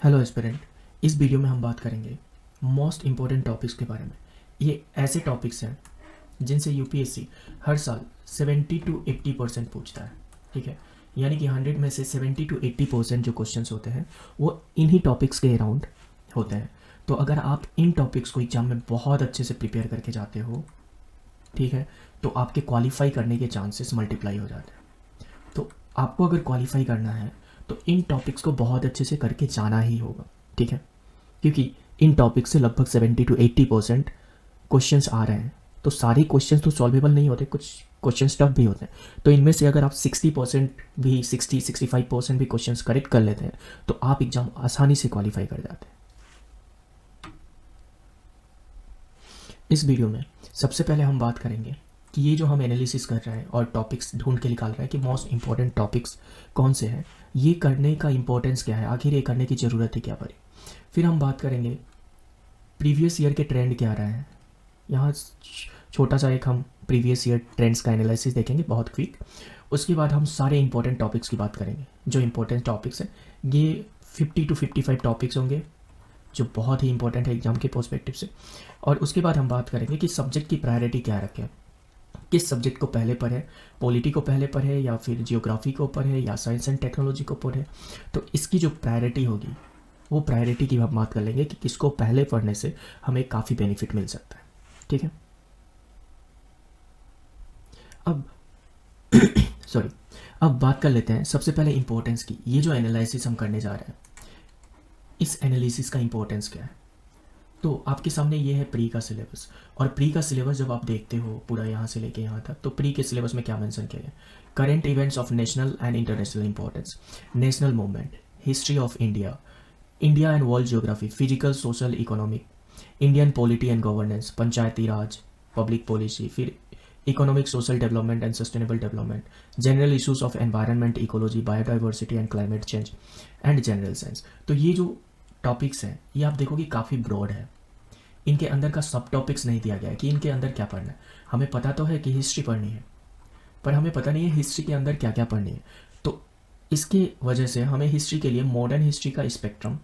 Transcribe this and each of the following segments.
Hello aspirant. इस video में हम बात करेंगे मोस्ट इम्पॉर्टेंट टॉपिक्स के बारे में। ये ऐसे टॉपिक्स हैं जिनसे यूपीएससी हर साल 70 to 80% पूछता है। ठीक है, यानी कि 100 में से 70 to 80% जो क्वेश्चंस होते हैं वो इन्हीं टॉपिक्स के अराउंड होते हैं। तो अगर आप इन टॉपिक्स को एग्जाम में बहुत अच्छे से प्रिपेयर करके जाते हो, ठीक है, तो आपके क्वालिफाई करने के चांसेस मल्टीप्लाई हो जाते हैं। तो आपको अगर क्वालिफाई करना है तो इन टॉपिक्स को बहुत अच्छे से करके जाना ही होगा। ठीक है, क्योंकि इन टॉपिक से लगभग 70 to 80% क्वेश्चंस आ रहे हैं। तो सारे क्वेश्चंस तो सॉल्वेबल नहीं होते, कुछ क्वेश्चंस टफ भी होते हैं। तो इनमें से अगर आप 60% भी 65% भी क्वेश्चंस करेक्ट कर लेते हैं तो आप एग्जाम आसानी से क्वालिफाई कर जाते हैं। इस वीडियो में सबसे पहले हम बात करेंगे कि ये जो हम एनालिसिस कर रहे हैं और टॉपिक्स ढूंढ के निकाल रहे हैं कि मोस्ट इंपॉर्टेंट टॉपिक्स कौन से हैं, ये करने का इंपॉर्टेंस क्या है, आखिर ये करने की ज़रूरत है क्या पड़ी। फिर हम बात करेंगे प्रीवियस ईयर के ट्रेंड क्या रहे हैं। यहाँ छोटा सा एक हम प्रीवियस ईयर ट्रेंड्स का एनालिसिस देखेंगे, बहुत क्विक। उसके बाद हम सारे इंपॉर्टेंट टॉपिक्स की बात करेंगे। जो इंपॉर्टेंट टॉपिक्स हैं ये 50 to 55 टॉपिक्स होंगे जो बहुत ही इंपॉर्टेंट है एग्जाम के पर्सपेक्टिव से। और उसके बाद हम बात करेंगे कि सब्जेक्ट की प्रायोरिटी क्या रखें, किस सब्जेक्ट को पहले पढ़े, पॉलिटी को पहले पढ़े या फिर जियोग्राफी को पढ़े या साइंस एंड टेक्नोलॉजी को पढ़े। तो इसकी जो प्रायोरिटी होगी वो प्रायोरिटी की हम बात कर लेंगे कि किसको पहले पढ़ने से हमें काफ़ी बेनिफिट मिल सकता है। ठीक है, अब सॉरी, अब बात कर लेते हैं सबसे पहले इंपॉर्टेंस की। ये जो एनालिसिस हम करने जा रहे हैं, इस एनालिसिस का इंपॉर्टेंस क्या है। तो आपके सामने ये है प्री का सिलेबस। और प्री का सिलेबस जब आप देखते हो पूरा यहाँ से लेके यहाँ तक, तो प्री के सिलेबस में क्या मेंशन किया है, current events of national and international importance, national movement, history of India, India and world geography, physical social economic, Indian polity and governance, Panchayati Raj, public policy, फिर economic social development and sustainable development, general issues of environment, ecology, biodiversity and climate change and general science. तो ये जो topics हैं ये आप देखोगे काफ़ी broad है। इनके अंदर का सब टॉपिक्स नहीं दिया गया है कि इनके अंदर क्या पढ़ना है। हमें पता तो है कि हिस्ट्री पढ़नी है, पर हमें पता नहीं है हिस्ट्री के अंदर क्या क्या पढ़नी है। तो इसकी वजह से हमें हिस्ट्री के लिए मॉडर्न हिस्ट्री का स्पेक्ट्रम,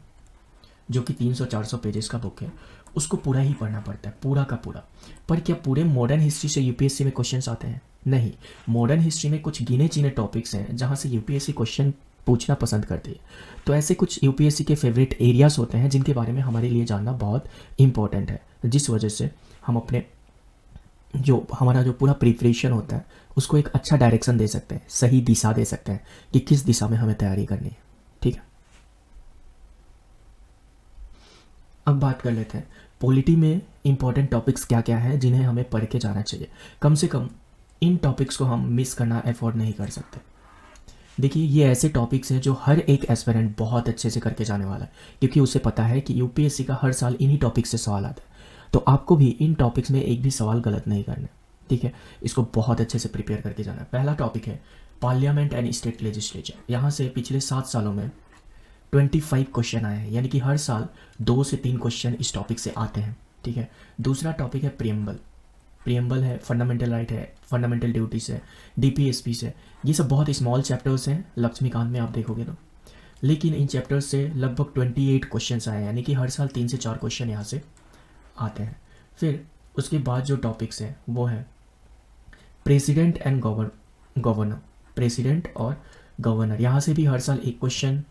जो कि 300-400 पेजेस का बुक है, उसको पूरा ही पढ़ना पड़ता है, पूरा का पूरा। पर क्या पूरे मॉडर्न हिस्ट्री से यूपीएससी में क्वेश्चंस आते हैं? नहीं। मॉडर्न हिस्ट्री में कुछ गिने चुने टॉपिक्स हैं जहाँ से यूपीएससी क्वेश्चन पूछना पसंद करती है। तो ऐसे कुछ यूपीएससी के फेवरेट एरियाज होते हैं जिनके बारे में हमारे लिए जानना बहुत इंपॉर्टेंट है, जिस वजह से हम अपने जो हमारा जो पूरा प्रिपरेशन होता है उसको एक अच्छा डायरेक्शन दे सकते हैं, सही दिशा दे सकते हैं कि किस दिशा में हमें तैयारी करनी है। ठीक है, अब बात कर लेते हैं पॉलिटी में इंपॉर्टेंट टॉपिक्स क्या क्या है जिन्हें हमें पढ़ के जाना चाहिए। कम से कम इन टॉपिक्स को हम मिस करना अफोर्ड नहीं कर सकते। देखिए, ये ऐसे टॉपिक्स हैं जो हर एक एस्पिरेंट बहुत अच्छे से करके जाने वाला है, क्योंकि उसे पता है कि यूपीएससी का हर साल इन्हीं टॉपिक्स से सवाल आता है। तो आपको भी इन टॉपिक्स में एक भी सवाल गलत नहीं करना है। ठीक है, इसको बहुत अच्छे से प्रिपेयर करके जाना है। पहला टॉपिक है पार्लियामेंट एंड स्टेट लेजिस्लेचर। यहाँ से पिछले 7 सालों में 25 क्वेश्चन आए हैं, यानी कि हर साल 2 से 3 क्वेश्चन इस टॉपिक से आते हैं। ठीक है, दूसरा टॉपिक है प्रियम्बल। प्रियम्बल है, फंडामेंटल राइट है, फंडामेंटल ड्यूटीज है, डीपीएसपी से। ये सब बहुत स्मॉल चैप्टर्स हैं लक्ष्मीकांत में आप देखोगे तो, लेकिन इन चैप्टर्स से लगभग 28 क्वेश्चन आए हैं, यानी कि हर साल 3 से 4 क्वेश्चन यहाँ से आते हैं। फिर उसके बाद जो टॉपिक्स हैं वो है प्रेसिडेंट एंड गवर्नर, प्रेसिडेंट और गवर्नर। यहाँ से भी हर साल 1 क्वेश्चन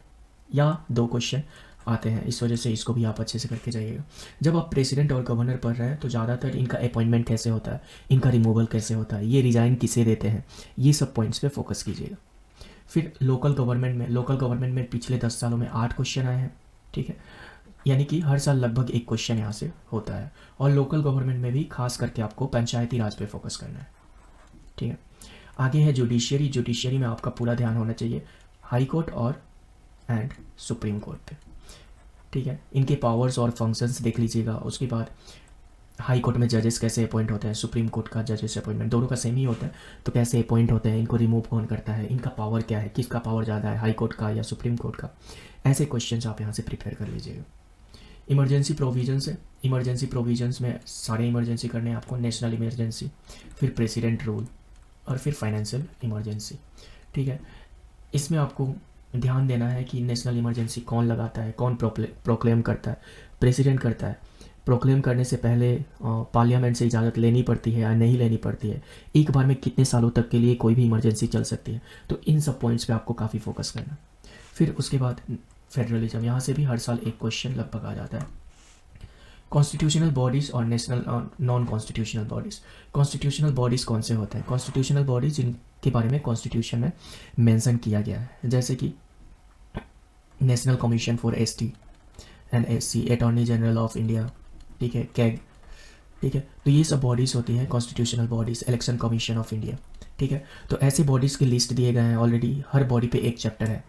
या 2 क्वेश्चन आते हैं, इस वजह से इसको भी आप अच्छे से करके जाइएगा। जब आप प्रेसिडेंट और गवर्नर पढ़ रहे हैं तो ज़्यादातर इनका अपॉइंटमेंट कैसे होता है, इनका रिमूवल कैसे होता है, ये रिज़ाइन किसे देते हैं, ये सब पॉइंट्स पे फोकस कीजिएगा। फिर लोकल गवर्नमेंट में पिछले 10 सालों में 8 क्वेश्चन आए हैं। ठीक है, यानी कि हर साल लगभग 1 क्वेश्चन यहाँ से होता है। और लोकल गवर्नमेंट में भी खास करके आपको पंचायती राज पे फोकस करना है। ठीक है, आगे है जुडिशियरी में आपका पूरा ध्यान होना चाहिए हाई कोर्ट और एंड सुप्रीम कोर्ट पे। ठीक है, इनके पावर्स और फंक्शंस देख लीजिएगा। उसके बाद हाई कोर्ट में जजेस कैसे अपॉइंट होते हैं, सुप्रीम कोर्ट का जजेस अपॉइंटमेंट दोनों का सेम ही होता है, तो कैसे अपॉइंट होते हैं, इनको रिमूव कौन करता है, इनका पावर क्या है, किसका पावर ज़्यादा है, हाई कोर्ट का या सुप्रीम कोर्ट का। ऐसे क्वेश्चन आप यहाँ से प्रिपेयर कर लीजिएगा। इमरजेंसी प्रोविजंस है, इमरजेंसी प्रोविजंस में सारे इमरजेंसी करने हैं आपको, नेशनल इमरजेंसी, फिर प्रेसिडेंट रूल और फिर फाइनेंशियल इमरजेंसी। ठीक है, इसमें आपको ध्यान देना है कि नेशनल इमरजेंसी कौन लगाता है, कौन प्रोक्लेम करता है। प्रेसिडेंट करता है। प्रोक्लेम करने से पहले पार्लियामेंट से इजाज़त लेनी पड़ती है या नहीं लेनी पड़ती है, एक बार में कितने सालों तक के लिए कोई भी इमरजेंसी चल सकती है। तो इन सब पॉइंट्स पे आपको काफ़ी फोकस करना। फिर उसके बाद फेडरलिज्म, यहाँ से भी हर साल एक क्वेश्चन लगभग आ जाता है। कॉन्स्टिट्यूशनल बॉडीज़ और national non constitutional bodies. Constitutional bodies कौन से होते हैं? कॉन्स्टिट्यूशनल बॉडीज़ जिनके बारे में कॉन्स्टिट्यूशन में मेंशन किया गया है, जैसे कि national commission for ST and SC, attorney general of India, ठीक है, कैग, ठीक है। तो ये सब बॉडीज़ होती हैं constitutional bodies, election commission of India, ठीक है। तो ऐसे बॉडीज़ की लिस्ट दिए गए हैं ऑलरेडी, हर बॉडी पे एक चैप्टर है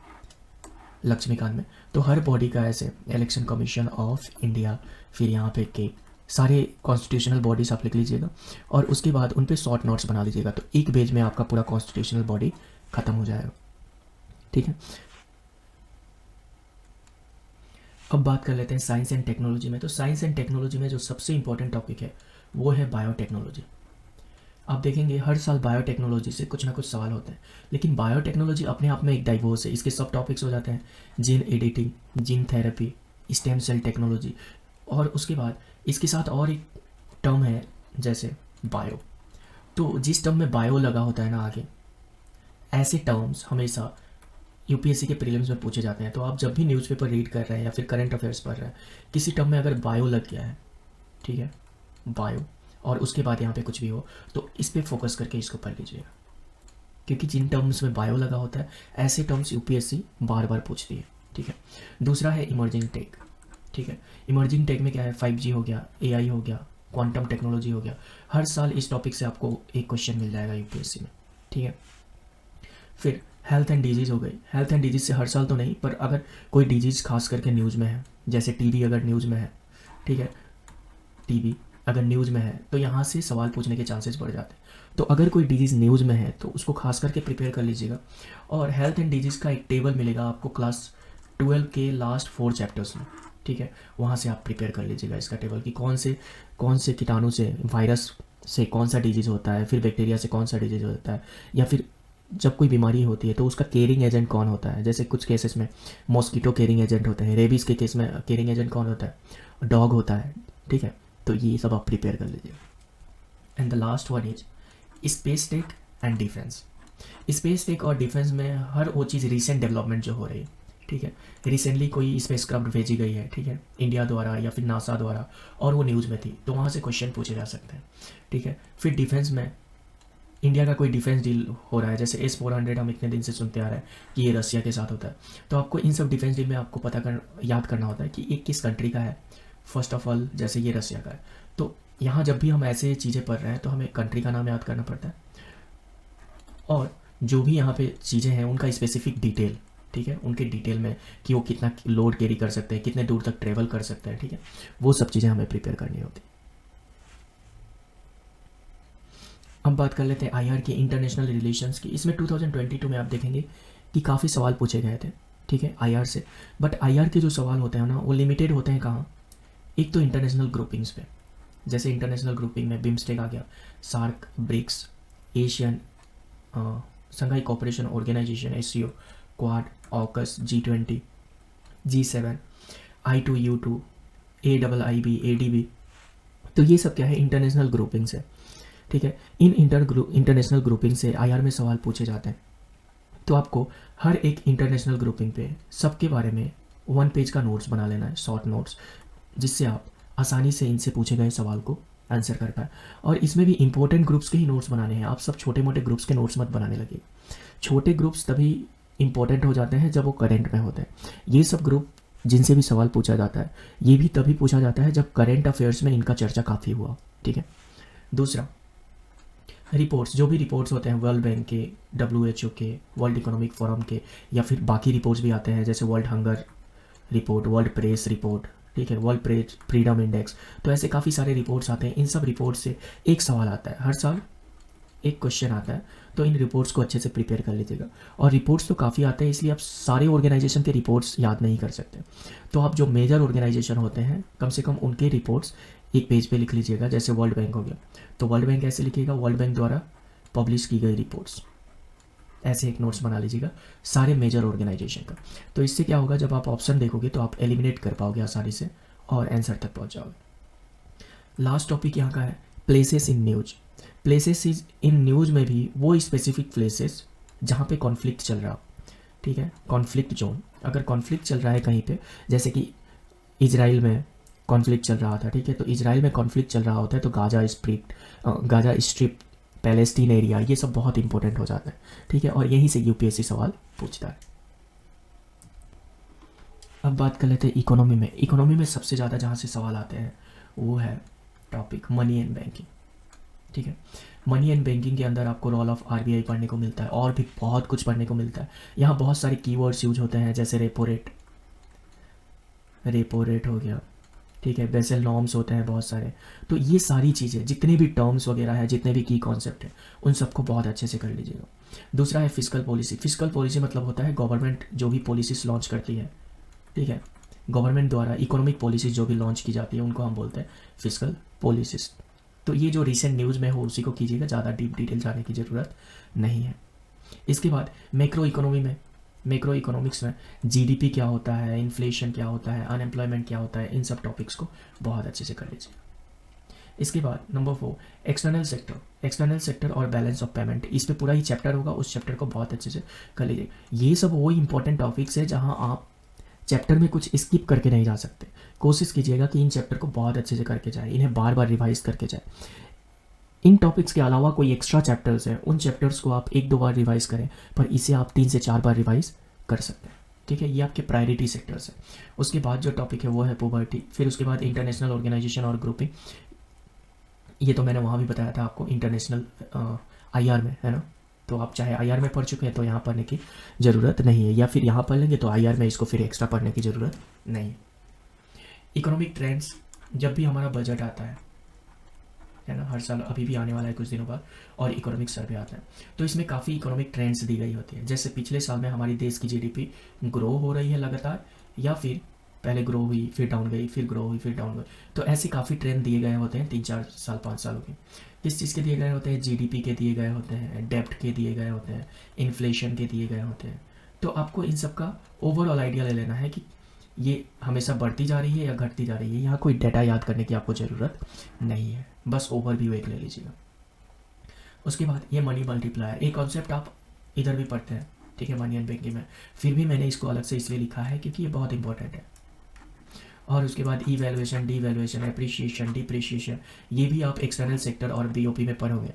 लक्ष्मीकांत में। तो हर बॉडी का ऐसे इलेक्शन कमीशन ऑफ इंडिया, फिर यहाँ पे के सारे कॉन्स्टिट्यूशनल बॉडीज़ आप लिख लीजिएगा और उसके बाद उन पे शॉर्ट नोट्स बना लीजिएगा। तो एक पेज में आपका पूरा कॉन्स्टिट्यूशनल बॉडी खत्म हो जाएगा, ठीक है। अब बात कर लेते हैं साइंस एंड टेक्नोलॉजी में। तो साइंस एंड टेक्नोलॉजी में जो सबसे इंपॉर्टेंट टॉपिक है वो है बायोटेक्नोलॉजी। आप देखेंगे हर साल बायोटेक्नोलॉजी से कुछ ना कुछ सवाल होते हैं, लेकिन बायोटेक्नोलॉजी अपने आप में एक डाइवर्स है। इसके सब टॉपिक्स हो जाते हैं gene editing, gene therapy, stem cell technology, और उसके बाद इसके साथ और एक टर्म है जैसे बायो। तो जिस टर्म में बायो लगा होता है ना आगे, ऐसे टर्म्स हमेशा यूपीएससी के प्रीलिम्स में पूछे जाते हैं। तो आप जब भी न्यूज़पेपर रीड कर रहे हैं या फिर करंट अफेयर्स पढ़ रहे हैं, किसी टर्म में अगर बायो लग गया है, ठीक है, बायो, और उसके बाद यहाँ पे कुछ भी हो, तो इस पर फोकस करके इसको पढ़ लीजिएगा, क्योंकि जिन टर्म्स में बायो लगा होता है ऐसे टर्म्स यूपीएससी बार बार पूछती है, ठीक है। दूसरा है इमर्जिंग टेक, ठीक है। इमर्जिंग टेक में क्या है? 5G हो गया, AI हो गया, क्वांटम टेक्नोलॉजी हो गया। हर साल इस टॉपिक से आपको एक क्वेश्चन मिल जाएगा यूपीएससी में, ठीक है। फिर हेल्थ एंड डिजीज़ हो गई। हेल्थ एंड डिजीज़ से हर साल तो नहीं, पर अगर कोई डिजीज़ खास करके न्यूज़ में है, जैसे टीबी अगर न्यूज़ में है, ठीक है, टीबी अगर न्यूज़ में है तो यहाँ से सवाल पूछने के चांसेस बढ़ जाते हैं। तो अगर कोई डिजीज़ न्यूज़ में है तो उसको खास करके प्रिपेयर कर लीजिएगा। और हेल्थ एंड डिजीज़ का एक टेबल मिलेगा आपको क्लास 12 के लास्ट 4 चैप्टर्स में, ठीक है। वहाँ से आप प्रिपेयर कर लीजिएगा इसका टेबल कि कौन से कीटाणु से, वायरस से कौन सा डिजीज़ होता है, फिर बैक्टीरिया से कौन सा डिजीज़ होता है, या फिर जब कोई बीमारी होती है तो उसका केयरिंग एजेंट कौन होता है। जैसे कुछ केसेस में मॉस्किटो केयरिंग एजेंट होते हैं, रेबीज़ के केस में केयरिंग एजेंट कौन होता है? डॉग होता है, ठीक है। तो ये सब आप प्रिपेयर कर लीजिए। And the last one is space tech and defence. Space tech और डिफेंस में हर वो चीज़ रिसेंट डेवलपमेंट जो हो रही है, ठीक है। रिसेंटली कोई स्पेस क्राफ्ट भेजी गई है, ठीक है, इंडिया द्वारा या फिर नासा द्वारा, और वो न्यूज़ में थी, तो वहाँ से क्वेश्चन पूछे जा सकते हैं, ठीक है। फिर डिफेंस में इंडिया का कोई डिफेंस डील हो रहा है, जैसे S-400 हम इतने दिन से सुनते आ रहे हैं कि ये रसिया के साथ होता है। तो आपको इन सब डिफेंस डील में आपको याद करना होता है कि ये किस कंट्री का है। फर्स्ट ऑफ ऑल जैसे ये रसिया का है, तो यहाँ जब भी हम ऐसे चीज़ें पढ़ रहे हैं तो हमें कंट्री का नाम याद करना पड़ता है, और जो भी यहाँ पे चीज़ें हैं उनका स्पेसिफिक डिटेल, ठीक है, उनके डिटेल में कि वो कितना लोड कैरी कर सकते हैं, कितने दूर तक ट्रेवल कर सकते हैं, ठीक है, वो सब चीज़ें हमें प्रिपेयर करनी होती। अब बात कर लेते हैं आईआर के इंटरनेशनल रिलेशंस की। इसमें 2022 में आप देखेंगे कि काफ़ी सवाल पूछे गए थे, ठीक है, आईआर से। बट आईआर के जो सवाल होते हैं ना वो लिमिटेड होते हैं कहाँ? एक तो इंटरनेशनल ग्रुपिंग्स पे, जैसे इंटरनेशनल ग्रुपिंग में बिम्स्टेक आ गया, SAARC, BRICS, ASEAN, Shanghai cooperation organisation, SCO, Quad, AUKUS, G20, G7, I2U2, AIIB, ADB। तो ये सब क्या है? इंटरनेशनल ग्रुपिंग्स है, ठीक है। इन इंटरनेशनल ग्रुपिंग से आईआर में सवाल पूछे जाते हैं। तो आपको हर एक इंटरनेशनल ग्रुपिंग पे सबके बारे में 1 पेज का नोट्स बना लेना है, शॉर्ट नोट्स, जिससे आप आसानी से इनसे पूछे गए सवाल को आंसर कर पाए। और इसमें भी इंपॉर्टेंट ग्रुप्स के ही नोट्स बनाने हैं, आप सब छोटे मोटे ग्रुप्स के नोट्स मत बनाने लगे। छोटे ग्रुप्स तभी इंपॉर्टेंट हो जाते हैं जब वो करेंट में होते हैं। ये सब ग्रुप जिनसे भी सवाल पूछा जाता है ये भी तभी पूछा जाता है जब करेंट अफेयर्स में इनका चर्चा काफ़ी हुआ, ठीक है। दूसरा, रिपोर्ट्स, जो भी रिपोर्ट्स होते हैं वर्ल्ड बैंक के, WHO के, वर्ल्ड इकोनॉमिक फोरम के, या फिर बाकी रिपोर्ट्स भी आते हैं जैसे world hunger report, world press report, ठीक है, वर्ल्ड प्रेस फ्रीडम इंडेक्स। तो ऐसे काफ़ी सारे रिपोर्ट्स आते हैं। इन सब रिपोर्ट से एक सवाल आता है, हर साल एक क्वेश्चन आता है। तो इन रिपोर्ट्स को अच्छे से प्रिपेयर कर लीजिएगा। और रिपोर्ट्स तो काफ़ी आते हैं, इसलिए आप सारे ऑर्गेनाइजेशन के रिपोर्ट्स याद नहीं कर सकते। तो आप जो मेजर ऑर्गेनाइजेशन होते हैं कम से कम उनके रिपोर्ट्स एक पेज पे लिख लीजिएगा। जैसे वर्ल्ड बैंक हो गया तो वर्ल्ड बैंक ऐसे लिखिएगा, वर्ल्ड बैंक द्वारा पब्लिश की गई रिपोर्ट्स, ऐसे एक नोट्स बना लीजिएगा सारे मेजर ऑर्गेनाइजेशन का। तो इससे क्या होगा, जब आप ऑप्शन देखोगे तो आप एलिमिनेट कर पाओगे आसानी से और आंसर तक पहुंच जाओगे। लास्ट टॉपिक यहाँ का है places in news. Places is in news में भी वो स्पेसिफिक प्लेसेस जहाँ पे कॉन्फ्लिक्ट चल रहा हो, ठीक है, कॉन्फ्लिक्ट जोन। अगर कॉन्फ्लिक्ट चल रहा है कहीं पे, जैसे कि इजराइल में कॉन्फ्लिक्ट चल रहा था, ठीक है, तो इजराइल में कॉन्फ्लिक्ट चल रहा होता है तो गाजा स्ट्रिप, पैलेस्टीन एरिया, ये सब बहुत इंपॉर्टेंट हो जाता है, ठीक है, और यहीं से यूपीएससी सवाल पूछता है। अब बात कर लेते हैं इकोनॉमी में। इकोनॉमी में सबसे ज़्यादा जहाँ से सवाल आते हैं वो है टॉपिक मनी एंड बैंकिंग, ठीक है। मनी एंड बैंकिंग के अंदर आपको रोल ऑफ आरबीआई पढ़ने को मिलता है और भी बहुत कुछ पढ़ने को मिलता है। यहाँ बहुत सारे कीवर्ड्स यूज होते हैं, जैसे रेपो रेट हो गया, ठीक है, बेसल नॉर्म्स होते हैं बहुत सारे। तो ये सारी चीज़ें, जितने भी टर्म्स वगैरह है, जितने भी की कॉन्सेप्ट हैं, उन सबको बहुत अच्छे से कर लीजिएगा। दूसरा है फिस्कल पॉलिसी। फिस्कल पॉलिसी मतलब होता है गवर्नमेंट जो भी पॉलिसीज लॉन्च करती है, ठीक है, गवर्नमेंट द्वारा इकोनॉमिक पॉलिसीज जो भी लॉन्च की जाती है उनको हम बोलते हैं फिस्कल पॉलिसीज। तो ये जो रिसेंट न्यूज़ में हो उसी को कीजिएगा, ज़्यादा डीप डिटेल जाने की ज़रूरत नहीं है। इसके बाद मैक्रो इकोनॉमी में, मैक्रो इकोनॉमिक्स में जीडीपी क्या होता है, इन्फ्लेशन क्या होता है, अनएम्प्लॉयमेंट क्या होता है, इन सब टॉपिक्स को बहुत अच्छे से कर लीजिए। इसके बाद number 4 external sector. External sector और बैलेंस ऑफ पेमेंट, इस पे पूरा ही चैप्टर होगा, उस चैप्टर को बहुत अच्छे से कर लीजिए। ये सब वो इंपॉर्टेंट टॉपिक्स है जहाँ आप चैप्टर में कुछ स्किप करके नहीं जा सकते। कोशिश कीजिएगा कि इन चैप्टर को बहुत अच्छे से करके जाए, इन्हें बार बार रिवाइज करके जाए। इन टॉपिक्स के अलावा कोई एक्स्ट्रा चैप्टर्स हैं, उन चैप्टर्स को आप 1-2 बार रिवाइज करें, पर इसे आप 3 से 4 बार रिवाइज कर सकते हैं, ठीक है। ये आपके प्रायोरिटी सेक्टर्स हैं। उसके बाद जो टॉपिक है वो है पॉवर्टी। फिर उसके बाद इंटरनेशनल ऑर्गेनाइजेशन और ग्रुपिंग, ये तो मैंने वहाँ भी बताया था आपको, इंटरनेशनल आईआर में, है ना। तो आप चाहे आईआर में पढ़ चुके हैं तो यहाँ पढ़ने की ज़रूरत नहीं है, या फिर यहाँ पढ़ लेंगे तो आईआर में इसको फिर एक्स्ट्रा पढ़ने की ज़रूरत नहीं है। इकोनॉमिक ट्रेंड्स, जब भी हमारा बजट आता है ना, हर साल, अभी भी आने वाला है कुछ दिनों बाद, और इकोनॉमिक सर्वे आता है, तो इसमें काफ़ी इकोनॉमिक ट्रेंड्स दी गई होती है। जैसे पिछले साल में हमारी देश की जीडीपी ग्रो हो रही है लगातार, या फिर पहले ग्रो हुई फिर डाउन गई, फिर ग्रो हुई फिर डाउन गई। तो ऐसे काफ़ी ट्रेंड दिए गए होते हैं 3-4 साल 5 सालों के। किस चीज़ के दिए गए होते हैं? जीडीपी के दिए गए होते हैं, डेब्ट के दिए गए होते हैं, इन्फ्लेशन के दिए गए होते हैं। तो आपको इन सब का ओवरऑल आइडिया ले लेना है कि ये हमेशा बढ़ती जा रही है या घटती जा रही है। यहाँ कोई डाटा याद करने की आपको ज़रूरत नहीं है, बस ओवरव्यू एक ले लीजिएगा। उसके बाद ये मनी मल्टीप्लायर, एक कॉन्सेप्ट आप इधर भी पढ़ते हैं, ठीक है, मनी एंड बैंकिंग में, फिर भी मैंने इसको अलग से इसलिए लिखा है क्योंकि ये बहुत इंपॉर्टेंट है। और उसके बाद ईवैल्यूएशन, डीवैल्यूएशन, एप्रिशिएशन, डिप्रिशिएशन, ये भी आप एक्सटर्नल सेक्टर और बीओपी में पढ़ोगे।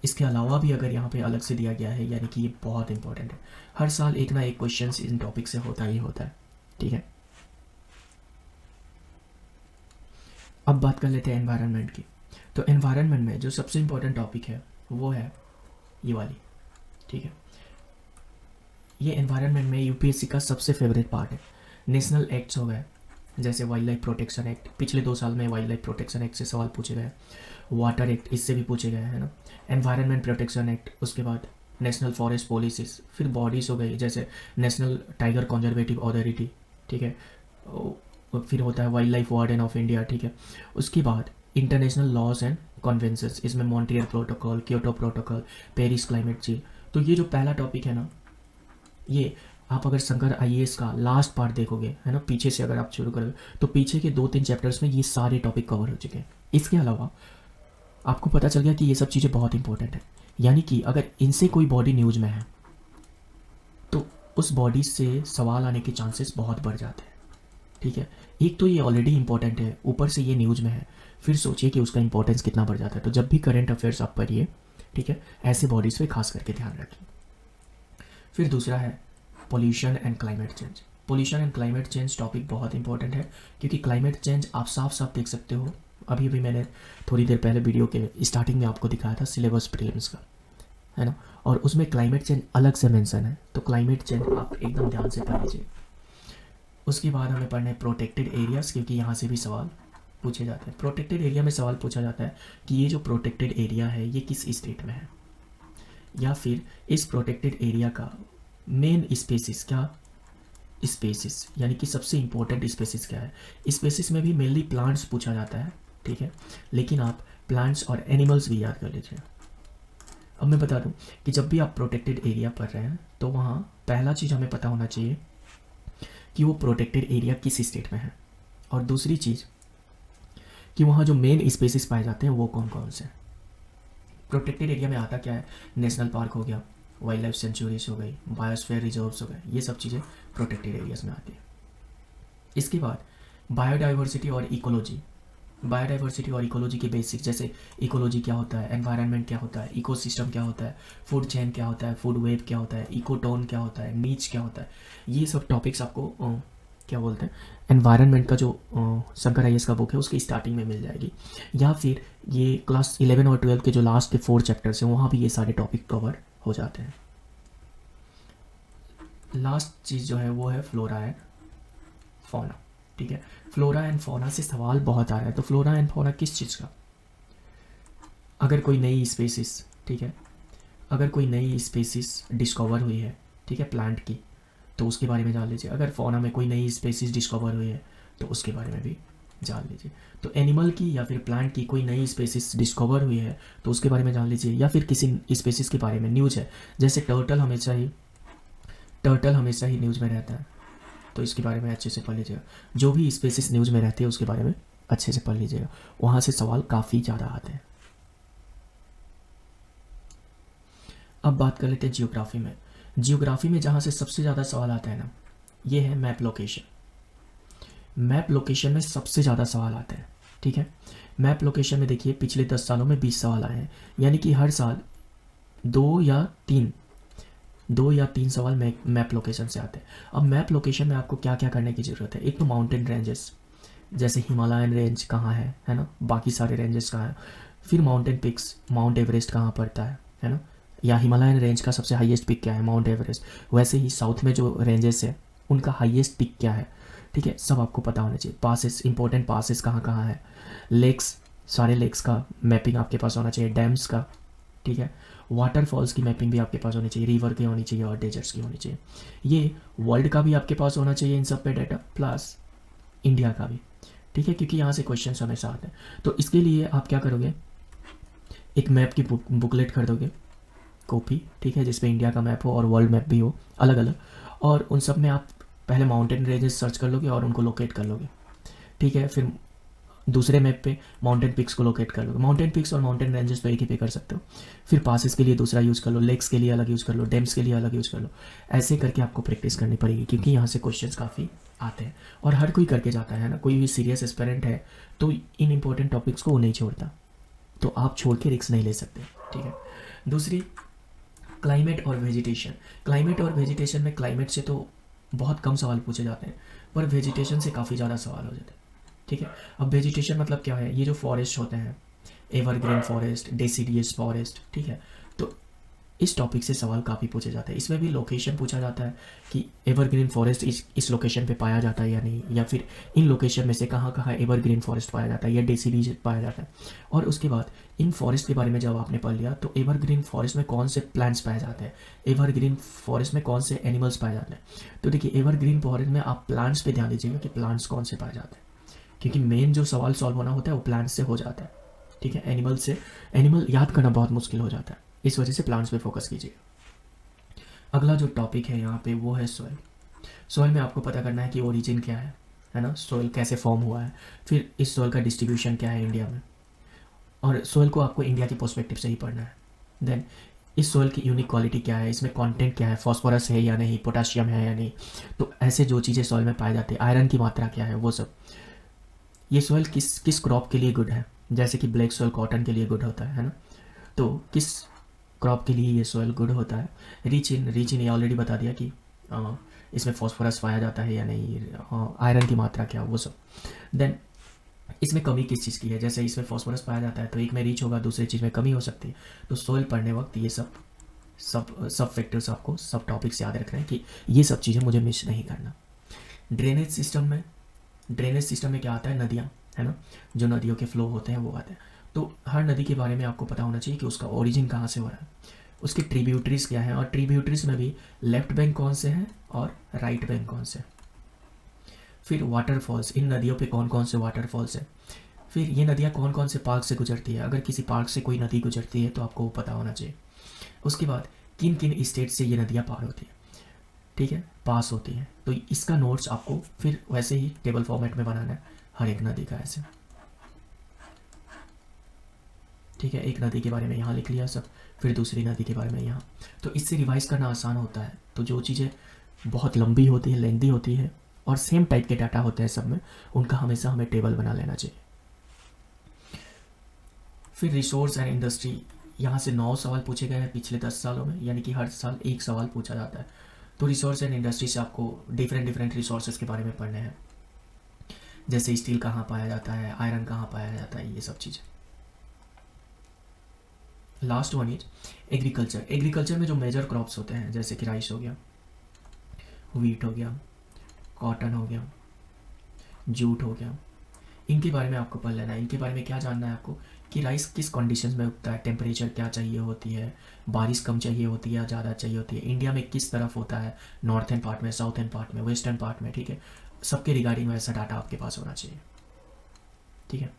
इसके अलावा भी अगर यहाँ पे अलग से दिया गया है, यानी कि ये बहुत इंपॉर्टेंट है। हर साल एक ना एक क्वेश्चन इन टॉपिक से होता ही होता है, ठीक है। अब बात कर लेते हैं एनवायरनमेंट की। तो एनवायरनमेंट में जो सबसे इंपॉर्टेंट टॉपिक है वो है ये वाली, ठीक है। ये एनवायरनमेंट में यूपीएससी का सबसे फेवरेट पार्ट है। नेशनल एक्ट्स हो गए, जैसे वाइल्ड लाइफ प्रोटेक्शन एक्ट, पिछले 2 साल में वाइल्ड लाइफ प्रोटेक्शन एक्ट से सवाल पूछे गए। वाटर एक्ट, इससे भी पूछे गए हैं ना। एनवायरनमेंट प्रोटेक्शन एक्ट, उसके बाद नेशनल फॉरेस्ट पॉलिसीज, फिर बॉडीज हो गई जैसे नेशनल टाइगर कंजर्वेटिव अथॉरिटी, ठीक है, फिर होता है wild life warden of India, ठीक है। उसके बाद इंटरनेशनल लॉज एंड कन्वेंशंस, इसमें Montreal protocol, Kyoto protocol, Paris climate change. तो ये जो पहला टॉपिक है ना, ये आप अगर शंकर आईएएस का लास्ट पार्ट देखोगे, है ना, पीछे से अगर आप शुरू करोगे तो पीछे के 2-3 चैप्टर्स में ये सारे टॉपिक कवर हो चुके हैं। इसके अलावा आपको पता चल गया कि ये सब चीज़ें बहुत इंपॉर्टेंट है, यानी कि अगर इनसे कोई बॉडी न्यूज में है तो उस बॉडी से सवाल आने के चांसेस बहुत बढ़ जाते हैं, ठीक है। एक तो ये ऑलरेडी इंपॉर्टेंट है, ऊपर से ये न्यूज़ में है, फिर सोचिए कि उसका इंपॉर्टेंस कितना बढ़ जाता है। तो जब भी करंट अफेयर्स आप पढ़िए, ठीक है, ऐसे बॉडीज़ पे खास करके ध्यान रखिए। फिर दूसरा है pollution and climate change. Pollution and climate change topic बहुत इंपॉर्टेंट है, क्योंकि क्लाइमेट चेंज आप साफ साफ देख सकते हो। अभी मैंने थोड़ी देर पहले वीडियो के स्टार्टिंग में आपको दिखाया था सिलेबस प्रीलिम्स का, है ना, और उसमें क्लाइमेट चेंज अलग से मेंशन है। तो क्लाइमेट चेंज आप एकदम ध्यान से पढ़ लीजिए। उसके बाद हमें पढ़ना है प्रोटेक्टेड एरियाज़, क्योंकि यहाँ से भी सवाल पूछे जाते हैं। प्रोटेक्टेड एरिया में सवाल पूछा जाता है कि ये जो प्रोटेक्टेड एरिया है ये किस स्टेट में है, या फिर इस प्रोटेक्टेड एरिया का मेन स्पेसिस क्या, स्पेसिस यानी कि सबसे इंपॉर्टेंट स्पेसिस क्या है। स्पेसिस में भी मेनली प्लांट्स पूछा जाता है, ठीक है, लेकिन आप प्लांट्स और एनिमल्स भी याद कर लीजिए। अब मैं बता दूं कि जब भी आप प्रोटेक्टेड एरिया पढ़ रहे हैं तो वहाँ पहला चीज़ हमें पता होना चाहिए कि वो प्रोटेक्टेड एरिया किस स्टेट में है, और दूसरी चीज़ कि वहाँ जो मेन स्पेसिस पाए जाते हैं वो कौन कौन से हैं। प्रोटेक्टेड एरिया में आता क्या है, नेशनल पार्क हो गया, वाइल्ड लाइफ सेंचुरीज हो गई, बायोस्फीयर रिजर्व्स हो गए, ये सब चीज़ें प्रोटेक्टेड एरियाज में आती है। इसके बाद बायोडाइवर्सिटी और इकोलॉजी। बायोडाइवर्सिटी और इकोलॉजी के बेसिक, जैसे इकोलॉजी क्या होता है, एनवायरनमेंट क्या होता है, इकोसिस्टम क्या होता है, फूड चेन क्या होता है, फूड वेब क्या होता है, इकोटोन क्या होता है, नीच क्या होता है, ये सब टॉपिक्स आपको क्या बोलते हैं, एनवायरनमेंट का जो शंकर आईएएस का बुक है उसकी स्टार्टिंग में मिल जाएगी, या फिर ये क्लास 11 और 12 के जो लास्ट के 4 चैप्टर्स हैं वहाँ भी ये सारे टॉपिक कवर हो जाते हैं। लास्ट चीज़ जो है वो है फ्लोरा एंड फौना। ठीक है, फ्लोरा एंड फौना से सवाल बहुत आ रहा है। तो फ्लोरा एंड फौना किस चीज़ का, अगर कोई नई स्पेसिस, ठीक है, अगर कोई नई स्पेसिस डिस्कवर हुई है, ठीक है, प्लांट की, तो उसके बारे में जान लीजिए। अगर फौना में कोई नई स्पेसिस डिस्कवर हुई है तो उसके बारे में भी जान लीजिए। तो एनिमल की या फिर प्लांट की कोई नई स्पेसिस डिस्कवर हुई है तो उसके बारे में जान लीजिए, या फिर किसी स्पेसिस के बारे में न्यूज़ है, जैसे टर्टल हमेशा ही न्यूज़ में रहता है, तो इसके बारे में अच्छे से पढ़ लीजिएगा। जो भी स्पेसिस न्यूज़ में रहती है उसके बारे में अच्छे से पढ़ लीजिएगा, वहाँ से सवाल काफ़ी ज़्यादा आते हैं। अब बात कर लेते हैं जियोग्राफी में। जियोग्राफी में जहाँ से सबसे ज़्यादा सवाल आता है ना, ये है मैप लोकेशन। मैप लोकेशन में सबसे ज़्यादा सवाल आते हैं। ठीक है, मैप लोकेशन में देखिए पिछले 10 सालों में 20 सवाल आए हैं, यानी कि हर साल 2 या 3 सवाल मैप लोकेशन से आते हैं। अब मैप लोकेशन में आपको क्या क्या करने की ज़रूरत है, एक तो माउंटेन रेंजेस, जैसे हिमालयन रेंज कहाँ है ना, बाकी सारे रेंजेस कहाँ हैं, फिर माउंटेन पिक्स, माउंट एवरेस्ट कहाँ पड़ता है ना, या हिमालयन रेंज का सबसे हाईएस्ट पिक क्या है, माउंट एवरेस्ट। वैसे ही साउथ में जो रेंजेस है उनका हाईएस्ट पिक क्या है, ठीक है, सब आपको पता होना चाहिए। पासेस, इंपॉर्टेंट पासेस कहाँ कहाँ है, लेक्स, सारे लेक्स का मैपिंग आपके पास होना चाहिए, डैम्स का, ठीक है, वाटरफॉल्स की मैपिंग भी आपके पास होनी चाहिए, रिवर की होनी चाहिए और डेजर्ट्स की होनी चाहिए। ये वर्ल्ड का भी आपके पास होना चाहिए इन सब पे डाटा, प्लस इंडिया का भी, ठीक है, क्योंकि यहाँ से क्वेश्चन हमेशा आते हैं। तो इसके लिए आप क्या करोगे, एक मैप की बुकलेट खरीदोगे, कॉपी, ठीक है, जिसमें इंडिया का मैप हो और वर्ल्ड मैप भी हो अलग अलग, और उन सब में आप पहले माउंटेन रेंजेस सर्च कर लोगे और उनको लोकेट कर लोगे। ठीक है, फिर दूसरे मैप पे माउंटेन पिक्स को लोकेट कर लो। माउंटेन पिक्स और माउंटेन रेंजेस तो एक ही पे कर सकते हो। फिर पासेस के लिए दूसरा यूज़ कर लो, लेक्स के लिए अलग यूज़ कर लो, डैम्स के लिए अलग यूज़ कर लो। ऐसे करके आपको प्रैक्टिस करनी पड़ेगी, क्योंकि यहाँ से क्वेश्चंस काफ़ी आते हैं और हर कोई करके जाता है ना। कोई भी सीरियस एस्पिरेंट है तो इन इंपॉर्टेंट टॉपिक्स को वो नहीं छोड़ता, तो आप छोड़ के रिस्क नहीं ले सकते। ठीक है, दूसरी क्लाइमेट और वेजिटेशन। क्लाइमेट और वेजिटेशन में क्लाइमेट से तो बहुत कम सवाल पूछे जाते हैं, पर वेजिटेशन से काफ़ी ज़्यादा सवाल हो जाते हैं। ठीक है, अब वेजिटेशन मतलब क्या है, ये जो फॉरेस्ट होते हैं, एवरग्रीन फॉरेस्ट, डेसिडियस फॉरेस्ट, ठीक है, तो इस टॉपिक से सवाल काफ़ी पूछे जाते हैं। इसमें भी लोकेशन पूछा जाता है कि एवरग्रीन फॉरेस्ट इस लोकेशन पे पाया जाता है या नहीं, या फिर इन लोकेशन में से कहाँ कहाँ एवरग्रीन फॉरेस्ट पाया जाता है या डेसिडियस पाया जाता है। और उसके बाद इन फॉरेस्ट के बारे में जब आपने पढ़ लिया तो एवरग्रीन फॉरेस्ट में कौन से प्लांट्स पाए जाते हैं, एवरग्रीन फॉरेस्ट में कौन से एनिमल्स पाए जाते हैं। तो देखिए, एवरग्रीन फॉरेस्ट में आप प्लांट्स पे ध्यान दीजिएगा कि प्लांट्स कौन से पाए जाते हैं, क्योंकि मेन जो सवाल सॉल्व होना होता है वो प्लांट्स से हो जाता है। ठीक है, एनिमल याद करना बहुत मुश्किल हो जाता है, इस वजह से प्लांट्स पे फोकस कीजिए। अगला जो टॉपिक है यहाँ पे वो है सॉइल। सॉइल में आपको पता करना है कि ओरिजिन क्या है ना, सॉइल कैसे फॉर्म हुआ है, फिर इस सॉइल का डिस्ट्रीब्यूशन क्या है इंडिया में, और सॉइल को आपको इंडिया के पर्सपेक्टिव से ही पढ़ना है। देन इस सॉइल की यूनिक क्वालिटी क्या है, इसमें कंटेंट क्या है, फॉस्फोरस है या नहीं, पोटाशियम है या नहीं, तो ऐसे जो चीज़ें सॉइल में पाई जाती है, आयरन की मात्रा क्या है, वो सब। ये सॉइल किस क्रॉप के लिए गुड है, जैसे कि ब्लैक सॉइल कॉटन के लिए गुड होता है ना, तो किस क्रॉप के लिए ये सॉइल गुड होता है। रिच इन ये ऑलरेडी बता दिया कि इसमें फॉस्फोरस पाया जाता है या नहीं, आयरन की मात्रा क्या, वो सब। देन इसमें कमी किस चीज़ की है, जैसे इसमें फॉस्फोरस पाया जाता है तो एक में रिच होगा, दूसरी चीज़ में कमी हो सकती है। तो सॉइल पढ़ने वक्त ये सब फैक्टर्स आपको, सब टॉपिक्स याद रखना है कि ये सब चीज़ें मुझे मिस नहीं करना। ड्रेनेज सिस्टम में क्या आता है, नदियाँ, है ना, जो नदियों के फ्लो होते हैं वो आते हैं। तो हर नदी के बारे में आपको पता होना चाहिए कि उसका ओरिजिन कहाँ से हो रहा है, उसके ट्रिब्यूटरीज क्या हैं, और ट्रिब्यूटरीज में भी लेफ्ट बैंक कौन से हैं और राइट बैंक कौन से हैं। फिर वाटरफॉल्स, इन नदियों पे कौन कौन से वाटरफॉल्स हैं। फिर ये नदियाँ कौन कौन से पार्क से गुजरती है, अगर किसी पार्क से कोई नदी गुजरती है तो आपको वो पता होना चाहिए। उसके बाद किन किन स्टेट से ये नदियाँ पार होती हैं, ठीक है, पास होती हैं। तो इसका नोट्स आपको फिर वैसे ही टेबल फॉर्मेट में बनाना है हर एक नदी का ऐसे, ठीक है। एक नदी के बारे में यहाँ लिख लिया सब, फिर दूसरी नदी के बारे में यहाँ। तो इससे रिवाइज करना आसान होता है। तो जो चीज़ें बहुत लंबी होती है, लेंदी होती है और सेम टाइप के डाटा होते हैं सब में, उनका हमेशा हमें टेबल बना लेना चाहिए। फिर रिसोर्स एंड इंडस्ट्री, यहाँ से 9 सवाल पूछे गए हैं पिछले 10 सालों में, यानी कि हर साल एक सवाल पूछा जाता है। तो रिसोर्स एंड इंडस्ट्री से आपको डिफरेंट रिसोर्सेज के बारे में पढ़ने हैं, जैसे स्टील कहाँ पाया जाता है, आयरन कहाँ पाया जाता है, ये सब चीज़ें। Last one is agriculture. Agriculture में जो मेजर क्रॉप्स होते हैं, जैसे कि राइस हो गया, व्हीट हो गया, कॉटन हो गया, जूट हो गया, इनके बारे में आपको पढ़ लेना है। इनके बारे में क्या जानना है आपको कि राइस किस कंडीशंस में उगता है, टेम्परेचर क्या चाहिए होती है, बारिश कम चाहिए होती है या ज़्यादा चाहिए होती है, इंडिया में किस तरफ होता है, नॉर्थन पार्ट में, साउथर्न पार्ट में, वेस्टर्न पार्ट में, ठीक है। सबके रिगार्डिंग वैसा डाटा आपके पास होना चाहिए, ठीक है।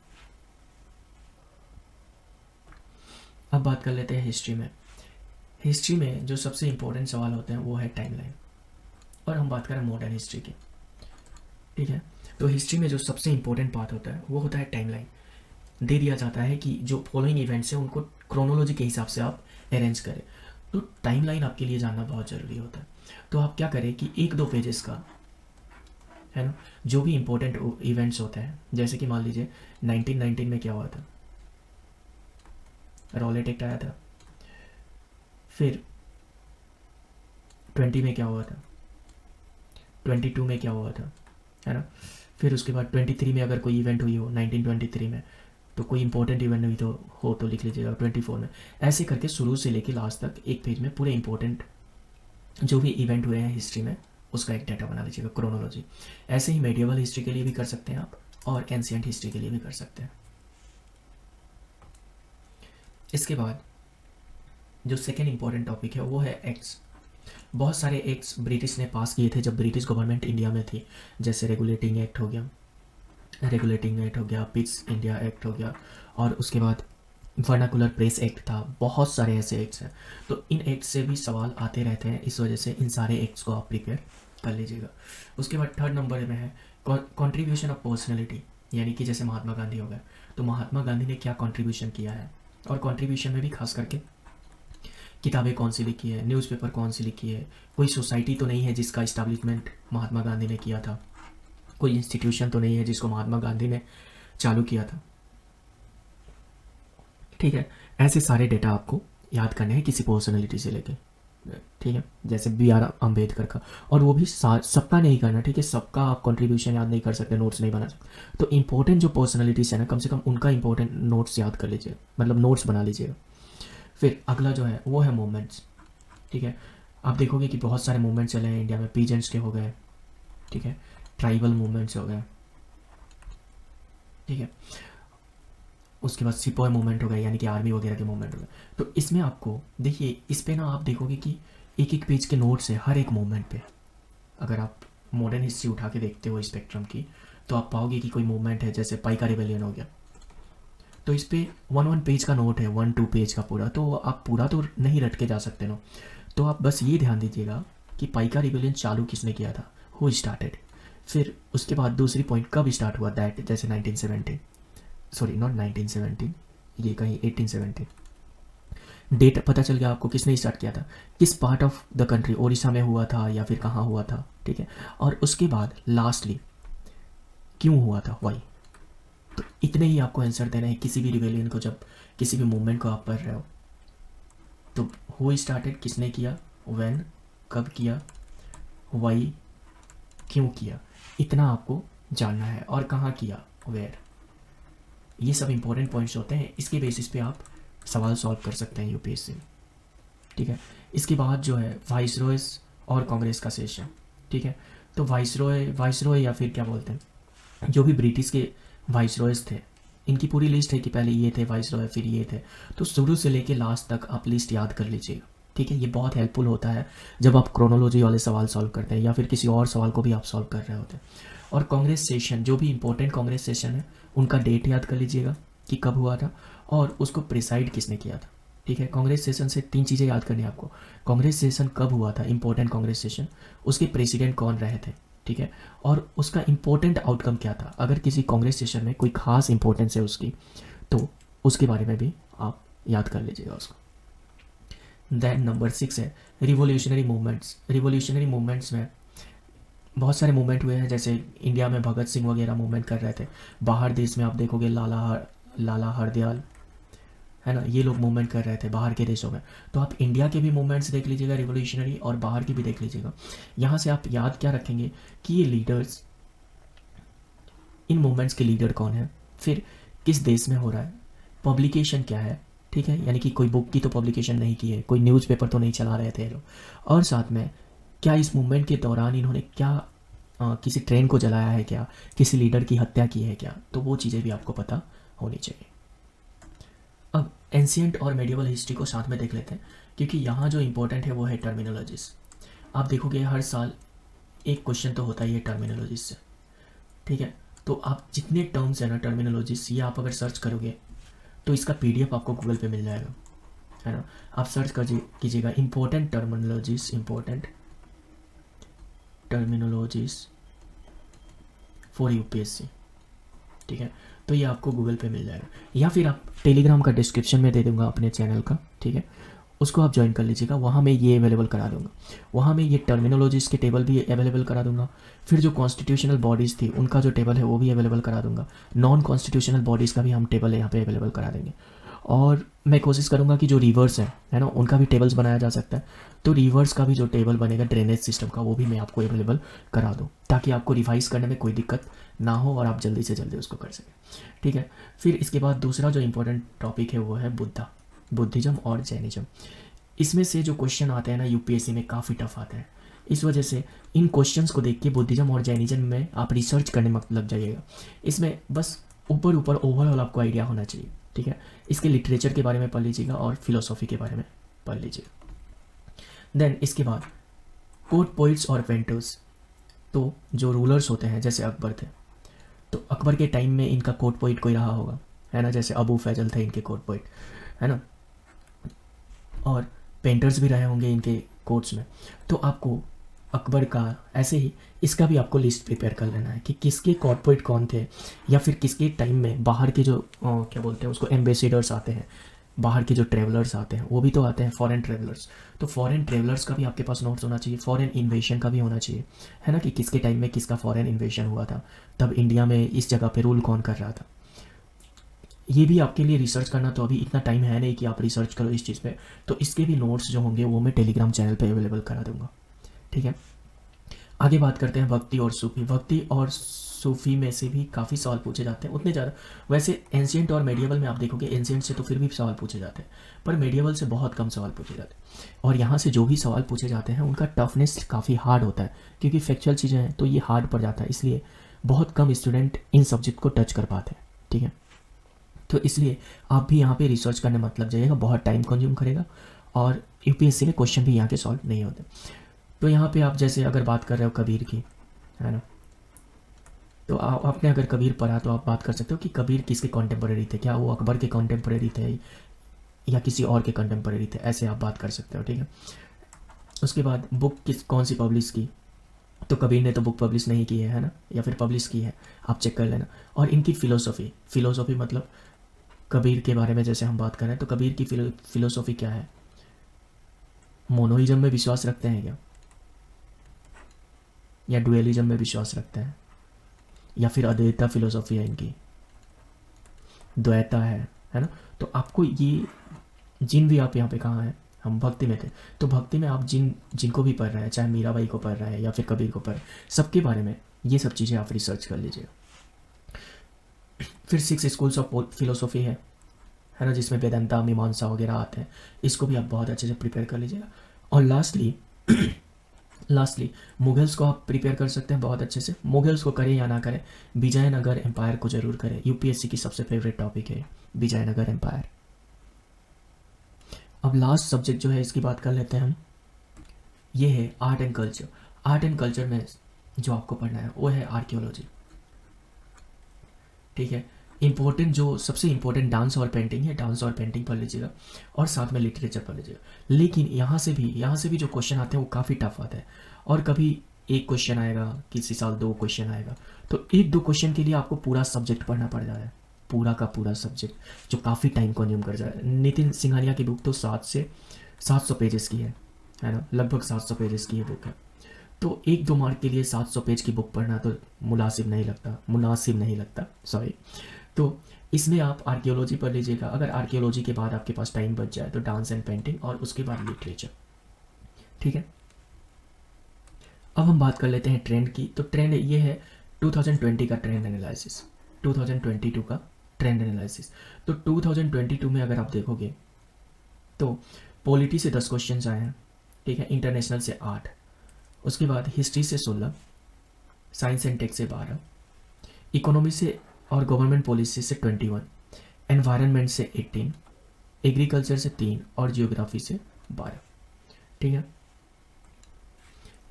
अब बात कर लेते हैं हिस्ट्री में। हिस्ट्री में जो सबसे इंपॉर्टेंट सवाल होते हैं वो है टाइमलाइन, और हम बात करें मॉडर्न हिस्ट्री की, ठीक है। तो हिस्ट्री में जो सबसे इंपॉर्टेंट पार्ट होता है वो होता है टाइमलाइन। दे दिया जाता है कि जो फॉलोइंग इवेंट्स हैं उनको क्रोनोलॉजी के हिसाब से आप अरेंज करें। तो टाइमलाइन आपके लिए जानना बहुत ज़रूरी होता है। तो आप क्या करें कि 1-2 पेजेस का, है ना, जो भी इंपॉर्टेंट इवेंट्स होते हैं, जैसे कि मान लीजिए 1919 में क्या हुआ था, रॉलेट एक्ट आया था। फिर 20 में क्या हुआ था, 22 में क्या हुआ था, है ना। फिर उसके बाद 23 में अगर कोई इवेंट हुई हो 1923 में, तो कोई इंपॉर्टेंट इवेंट हुई तो लिख लीजिएगा 24 में। ऐसे करके शुरू से लेके लास्ट तक एक पेज में पूरे इंपॉर्टेंट जो भी इवेंट हुए हैं हिस्ट्री में उसका एक डाटा बना लीजिएगा, क्रोनोलॉजी। ऐसे ही मेडिएवल हिस्ट्री के लिए भी कर सकते हैं आप, और एंशिएंट हिस्ट्री के लिए भी कर सकते हैं। इसके बाद जो सेकेंड इंपॉर्टेंट टॉपिक है वो है एक्ट्स। बहुत सारे एक्ट्स ब्रिटिश ने पास किए थे जब ब्रिटिश गवर्नमेंट इंडिया में थी, जैसे रेगुलेटिंग एक्ट हो गया, पिट्स इंडिया एक्ट हो गया, और उसके बाद वर्नाकुलर प्रेस एक्ट था। बहुत सारे ऐसे एक्ट्स हैं। तो इन एक्ट से भी सवाल आते रहते हैं, इस वजह से इन सारे एक्ट्स को आप प्रिपेयर कर लीजिएगा। उसके बाद थर्ड नंबर में है कॉन्ट्रीब्यूशन ऑफ पर्सनैलिटी, यानी कि जैसे महात्मा गांधी हो गए, तो महात्मा गांधी ने क्या कॉन्ट्रीब्यूशन किया है, और कॉन्ट्रीब्यूशन में भी खास करके किताबें कौन सी लिखी है, न्यूज़पेपर कौन सी लिखी है, कोई सोसाइटी तो नहीं है जिसका इस्टेब्लिशमेंट महात्मा गांधी ने किया था, कोई इंस्टीट्यूशन तो नहीं है जिसको महात्मा गांधी ने चालू किया था, ठीक है। ऐसे सारे डेटा आपको याद करने हैं किसी पर्सनैलिटी से लेके, ठीक है, जैसे BR अम्बेडकर का, और वो भी सबका नहीं करना, ठीक है। सबका आप कंट्रीब्यूशन याद नहीं कर सकते, नोट्स नहीं बना सकते। तो इंपॉर्टेंट जो पर्सनैलिटीज़ है ना, कम से कम उनका इंपॉर्टेंट नोट्स याद कर लीजिए, मतलब नोट्स बना लीजिएगा। फिर अगला जो है वो है मूवमेंट्स, ठीक है। आप देखोगे कि बहुत सारे मूवमेंट चले हैं इंडिया में, पीजेंट्स के हो गए, ठीक है, ट्राइबल मूवमेंट्स हो गए, ठीक है। उसके बाद सिपॉय मूवमेंट हो गए, यानी कि आर्मी वगैरह के मूवमेंट हो गए। तो इसमें आपको देखिए, इस पे ना आप देखोगे कि एक एक पेज के नोट्स है हर एक मूवमेंट पे। अगर आप मॉडर्न हिस्ट्री उठा के देखते हो स्पेक्ट्रम की, तो आप पाओगे कि कोई मूवमेंट है, जैसे पाइका रिबेलियन हो गया, तो इस पे 1 पेज का नोट है, 1-2 पेज का पूरा। तो आप पूरा तो नहीं रट के जा सकते ना, तो आप बस ये ध्यान दीजिएगा कि पाइका रिबेलियन चालू किसने किया था, हु स्टार्टेड। फिर उसके बाद दूसरी पॉइंट कब स्टार्ट हुआ, दैट, जैसे 1917, सॉरी नॉट 1917, ये कहीं 1817। डेट पता चल गया आपको किसने स्टार्ट किया था, किस part of the country, Odisha में हुआ था या फिर कहाँ हुआ था, ठीक है। और उसके बाद लास्टली क्यों हुआ था, वाई। तो इतने ही आपको आंसर देना है किसी भी रिवेलियन को, जब किसी भी मूवमेंट को आप पढ़ रहे हो। तो हु स्टार्टेड, किसने किया, व्हेन, कब किया, वाई, क्यों किया, इतना आपको जानना है, और कहाँ किया, वेयर। ये सब इंपॉर्टेंट पॉइंट्स होते हैं, इसके बेसिस पे आप सवाल सॉल्व कर सकते हैं यूपीएससी, ठीक है। इसके बाद जो है वाइसरॉयज और कांग्रेस का सेशन, ठीक है। तो वाइसरॉय या फिर क्या बोलते हैं, जो भी ब्रिटिश के वाइसरॉयज थे, इनकी पूरी लिस्ट है कि पहले ये थे वाइसरॉय, फिर ये थे। तो शुरू से लेके लास्ट तक आप लिस्ट याद कर लीजिएगा, ठीक है। ये बहुत हेल्पफुल होता है जब आप क्रोनोलॉजी वाले सवाल सॉल्व करते हैं, या फिर किसी और सवाल को भी आप सॉल्व कर रहे होते हैं। और कांग्रेस सेशन, जो भी इंपॉर्टेंट कांग्रेस सेशन है, उनका डेट याद कर लीजिएगा कि कब हुआ था, और उसको प्रिसाइड किसने किया था, ठीक है, कांग्रेस सेशन से 3 चीज़ें याद करनी है आपको। कांग्रेस सेशन कब हुआ था, इंपॉर्टेंट कांग्रेस सेशन, उसके प्रेसिडेंट कौन रहे थे, ठीक है, और उसका इंपॉर्टेंट आउटकम क्या था। अगर किसी कांग्रेस सेशन में कोई खास इंपॉर्टेंस है उसकी, तो उसके बारे में भी आप याद कर लीजिएगा उसको। देन नंबर 6 है रिवोल्यूशनरी मूवमेंट्स। रिवोल्यूशनरी मूवमेंट्स में बहुत सारे मूवमेंट हुए हैं, जैसे इंडिया में भगत सिंह वगैरह मूवमेंट कर रहे थे, बाहर देश में आप देखोगे लाला हरदयाल, है ना, ये लोग मूवमेंट कर रहे थे बाहर के देशों में। तो आप इंडिया के भी मूवमेंट्स देख लीजिएगा रिवोल्यूशनरी, और बाहर की भी देख लीजिएगा। यहाँ से आप याद क्या रखेंगे कि ये लीडर्स, इन मूवमेंट्स के लीडर कौन है, फिर किस देश में हो रहा है, पब्लिकेशन क्या है, ठीक है, यानी कि कोई बुक की तो पब्लिकेशन नहीं की है, कोई न्यूज़पेपर तो नहीं चला रहे थे ये लोग, और साथ में क्या इस मूवमेंट के दौरान इन्होंने क्या किसी ट्रेन को जलाया है क्या, किसी लीडर की हत्या की है क्या, तो वो चीज़ें भी आपको पता होनी चाहिए। अब एंशियंट और मेडिवल हिस्ट्री को साथ में देख लेते हैं, क्योंकि यहाँ जो इंपॉर्टेंट है वो है टर्मिनोलॉजीज। आप देखोगे हर साल एक क्वेश्चन तो होता ही है टर्मिनोलॉजीज से, ठीक है। तो आप जितने टर्म्स हैं ना टर्मिनोलॉजीज, ये आप अगर सर्च करोगे तो इसका PDF आपको गूगल पे मिल जाएगा, है ना। आप सर्च कीजिएगा important terminologies, important terminologies for UPSC, ठीक है, तो ये आपको गूगल पे मिल जाएगा, या फिर आप टेलीग्राम का डिस्क्रिप्शन में दे दूंगा अपने चैनल का, ठीक है, उसको आप ज्वाइन कर लीजिएगा, वहाँ मैं ये अवेलेबल करा दूंगा। वहाँ मैं ये टर्मिनोलॉजीज के टेबल भी अवेलेबल करा दूंगा, फिर जो कॉन्स्टिट्यूशनल बॉडीज़ थी उनका जो टेबल है वो भी अवेलेबल करा दूंगा, नॉन कॉन्स्टिट्यूशनल बॉडीज़ का भी हम टेबल यहाँ पे अवेलेबल करा देंगे। और मैं कोशिश करूँगा कि जो रिवर्स है ना, उनका भी टेबल्स बनाया जा सकता है, तो रिवर्स का भी जो टेबल बनेगा ड्रेनेज सिस्टम का, वो भी मैं आपको अवेलेबल करा दूँ, ताकि आपको रिवाइज करने में कोई दिक्कत ना हो और आप जल्दी से जल्दी उसको कर सकें, ठीक है। फिर इसके बाद दूसरा जो इंपॉर्टेंट टॉपिक है वो है बुद्धिज़्म और जैनिज़्म। इसमें से जो क्वेश्चन आते हैं ना UPSC में काफ़ी टफ आते हैं, इस वजह से इन क्वेश्चंस को देख के बुद्धिज़्म और जैनिज़्म में आप रिसर्च करने में लग जाइएगा। इसमें बस ऊपर ओवरऑल आपको आइडिया होना चाहिए, ठीक है। इसके लिटरेचर के बारे में पढ़ लीजिएगा और फिलोसॉफी के बारे में पढ़ लीजिएगा। देन इसके बाद कोर्ट पोइट्स और पेंटर्स, तो जो रूलर्स होते हैं जैसे अकबर थे, तो अकबर के टाइम में इनका कोर्ट पोइट कोई रहा होगा, है ना, जैसे अबू फैजल थे इनके कोर्ट पोइट, है ना, और पेंटर्स भी रहे होंगे इनके कोर्ट्स में। तो आपको अकबर का ऐसे ही इसका भी आपको लिस्ट प्रिपेयर कर लेना है कि किसके कोर्ट पोइट कौन थे, या फिर किसके टाइम में बाहर के जो क्या बोलते हैं उसको एम्बेसडर्स आते हैं, बाहर के जो ट्रेवलर्स आते हैं वो भी तो आते हैं, फॉरेन ट्रेवलर्स, तो फॉरेन ट्रेवलर्स का भी आपके पास नोट्स होना चाहिए, फॉरेन इन्वेशन का भी होना चाहिए, है ना, कि किसके टाइम में किसका फॉरेन इन्वेशन हुआ था, तब इंडिया में इस जगह पे रूल कौन कर रहा था। ये भी आपके लिए रिसर्च करना, तो अभी इतना टाइम है नहीं कि आप रिसर्च करो इस चीज़ पे, तो इसके भी नोट्स जो होंगे वो मैं टेलीग्राम चैनल पे अवेलेबल करा दूंगा, ठीक है। आगे बात करते हैं भक्ति और सूफी। भक्ति और सूफी में से भी काफ़ी सवाल पूछे जाते हैं, उतने ज़्यादा वैसे एंशियंट और मेडिएवल में आप देखोगे, एंशियंट से तो फिर भी सवाल पूछे जाते हैं, पर मेडिएवल से बहुत कम सवाल पूछे जाते हैं, और यहाँ से जो भी सवाल पूछे जाते हैं उनका टफनेस काफ़ी हार्ड होता है, क्योंकि फैक्चुअल चीज़ें हैं तो ये हार्ड पड़ जाता है, इसलिए बहुत कम स्टूडेंट इन सब्जेक्ट को टच कर पाते हैं, ठीक है। तो इसलिए आप भी यहाँ पे रिसर्च करने मत लग जाइएगा, बहुत टाइम कंज्यूम करेगा, और UPSC के क्वेश्चन भी यहाँ के सॉल्व नहीं होते। तो यहाँ पे आप जैसे अगर बात कर रहे हो कबीर की, है ना, तो आपने अगर कबीर पढ़ा तो आप बात कर सकते हो कि कबीर किसके कॉन्टेम्परेरी थे, क्या वो अकबर के कॉन्टेम्परेरी थे या किसी और के कॉन्टेम्परेरी थे, ऐसे आप बात कर सकते हो, ठीक है। उसके बाद बुक कौन सी पब्लिश की, तो कबीर ने तो बुक पब्लिश नहीं की है ना, या फिर पब्लिश की है, आप चेक कर लेना। और इनकी फ़िलोसॉफ़ी मतलब कबीर के बारे में जैसे हम बात कर रहे हैं, तो कबीर की फ़िलोसॉफ़ी क्या है, मोनोइज्म में विश्वास रखते हैं क्या, या डुअलिज्म में विश्वास रखते हैं, या फिर अद्वैता फ़िलोसॉफ़ी है इनकी, द्वैता है ना। तो आपको ये जिन भी आप यहाँ पे कहाँ हैं, हम भक्ति में थे, तो भक्ति में आप जिनको भी पढ़ रहे हैं, चाहे मीराबाई को पढ़ रहे हैं या फिर कबीर को पढ़ रहे हैं, सबके बारे में ये सब चीज़ें आप रिसर्च कर लीजिएगा। फिर 6 स्कूल्स ऑफ फिलोसॉफी है ना, जिसमें वेदांता मीमांसा वगैरह आते हैं, इसको भी आप बहुत अच्छे से प्रिपेयर कर लीजिएगा। और लास्टली मुगल्स को आप प्रिपेयर कर सकते हैं बहुत अच्छे से, मुगल्स को करें या ना करें, विजयनगर एम्पायर को ज़रूर करें, UPSC की सबसे फेवरेट टॉपिक है विजयनगर एम्पायर। अब लास्ट सब्जेक्ट जो है इसकी बात कर लेते हैं हम, ये है art and culture. Art and culture में जो आपको पढ़ना है वो है आर्कियोलॉजी, ठीक है। इम्पोर्टेंट जो सबसे इम्पोर्टेंट डांस और पेंटिंग है, डांस और पेंटिंग पढ़ लीजिएगा और साथ में लिटरेचर पढ़ लीजिएगा। लेकिन यहाँ से भी जो क्वेश्चन आते हैं वो काफ़ी टफ आते हैं, और कभी एक क्वेश्चन आएगा, किसी साल 2 क्वेश्चन आएगा। तो 1-2 क्वेश्चन के लिए आपको पूरा सब्जेक्ट पढ़ना पड़ जा रहा है, पूरा का पूरा सब्जेक्ट, जो काफ़ी टाइम कंज्यूम कर जा रहा है। नितिन सिंघानिया की बुक तो 700 पेजेस की है ना, लगभग 700 पेजेस की ये बुक है। तो 1-2 मार्क के लिए 700 पेज की बुक पढ़ना तो मुनासिब नहीं लगता, सॉरी। तो इसमें आप आर्कियोलॉजी पढ़ लीजिएगा। अगर आर्कियोलॉजी के बाद आपके पास टाइम बच जाए तो डांस एंड पेंटिंग, और उसके बाद लिटरेचर, ठीक है। अब हम बात कर लेते हैं ट्रेंड की। तो ट्रेंड ये है 2020 का ट्रेंड एनालिसिस, 2022 का ट्रेंड एनालिसिस। तो 2022 में अगर आप देखोगे तो पॉलिटी से 10 क्वेश्चन आए हैं, ठीक है, इंटरनेशनल से 8, उसके बाद हिस्ट्री से 16, साइंस एंड टेक से 12, इकोनॉमी से और गवर्नमेंट पॉलिसी से 21, एनवायरनमेंट से 18, एग्रीकल्चर से 3 और जियोग्राफी से 12, ठीक है।